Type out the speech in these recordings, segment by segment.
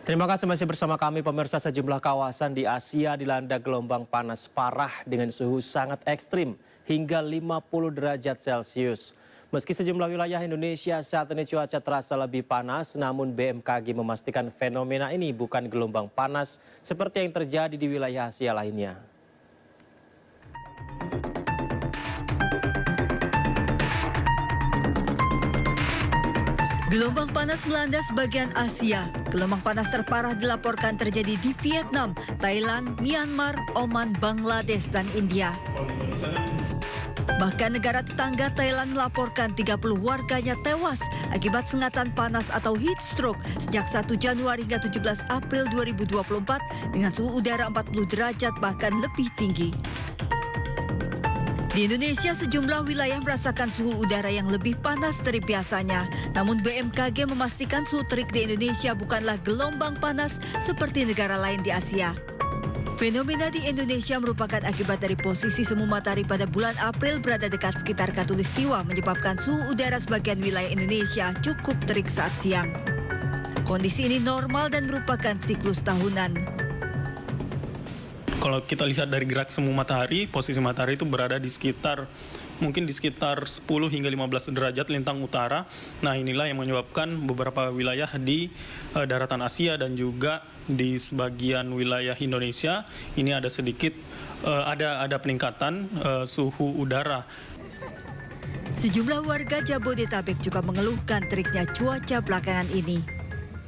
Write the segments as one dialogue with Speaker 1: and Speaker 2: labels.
Speaker 1: Terima kasih masih bersama kami pemirsa. Sejumlah kawasan di Asia dilanda gelombang panas parah dengan suhu sangat ekstrim hingga 50 derajat Celcius. Meski sejumlah wilayah Indonesia saat ini cuaca terasa lebih panas, namun BMKG memastikan fenomena ini bukan gelombang panas seperti yang terjadi di wilayah Asia lainnya.
Speaker 2: Gelombang panas melanda sebagian Asia. Gelombang panas terparah dilaporkan terjadi di Vietnam, Thailand, Myanmar, Oman, Bangladesh, dan India. Bahkan negara tetangga Thailand melaporkan 30 warganya tewas akibat sengatan panas atau heat stroke sejak 1 Januari hingga 17 April 2024 dengan suhu udara 40 derajat bahkan lebih tinggi. Di Indonesia, sejumlah wilayah merasakan suhu udara yang lebih panas dari biasanya. Namun BMKG memastikan suhu terik di Indonesia bukanlah gelombang panas seperti negara lain di Asia. Fenomena di Indonesia merupakan akibat dari posisi semu matahari pada bulan April berada dekat sekitar Khatulistiwa menyebabkan suhu udara sebagian wilayah Indonesia cukup terik saat siang. Kondisi ini normal dan merupakan siklus tahunan.
Speaker 3: Kalau kita lihat dari gerak semu matahari, posisi matahari itu berada di sekitar mungkin di sekitar 10 hingga 15 derajat lintang utara. Nah, inilah yang menyebabkan beberapa wilayah di daratan Asia dan juga di sebagian wilayah Indonesia ini ada sedikit ada peningkatan suhu udara.
Speaker 2: Sejumlah warga Jabodetabek juga mengeluhkan teriknya cuaca belakangan ini.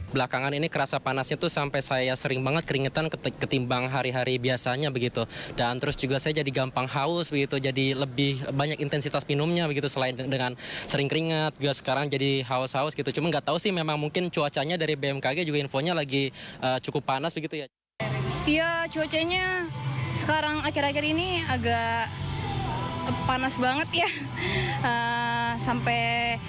Speaker 4: Belakangan ini kerasa panasnya tuh sampai saya sering banget keringetan ketimbang hari-hari biasanya begitu. Dan terus juga saya jadi gampang haus begitu, jadi lebih banyak intensitas minumnya begitu. Selain dengan sering keringat, juga sekarang jadi haus-haus gitu. Cuma nggak tahu sih, memang mungkin cuacanya dari BMKG juga infonya lagi cukup panas begitu ya.
Speaker 5: Iya, cuacanya sekarang akhir-akhir ini agak panas banget ya. Sampai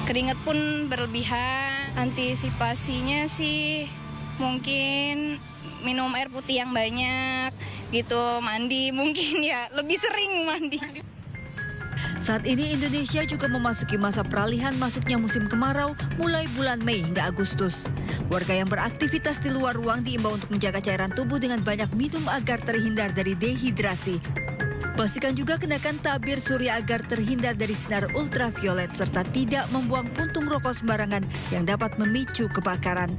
Speaker 5: keringat pun berlebihan. Antisipasinya sih mungkin minum air putih yang banyak gitu, mandi mungkin ya, lebih sering mandi.
Speaker 2: Saat ini Indonesia juga memasuki masa peralihan masuknya musim kemarau mulai bulan Mei hingga Agustus. Warga yang beraktivitas di luar ruang diimbau untuk menjaga cairan tubuh dengan banyak minum agar terhindar dari dehidrasi. Pastikan juga kenakan tabir surya agar terhindar dari sinar ultraviolet serta tidak membuang puntung rokok sembarangan yang dapat memicu kebakaran.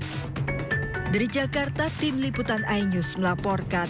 Speaker 2: Dari Jakarta, tim liputan iNews melaporkan.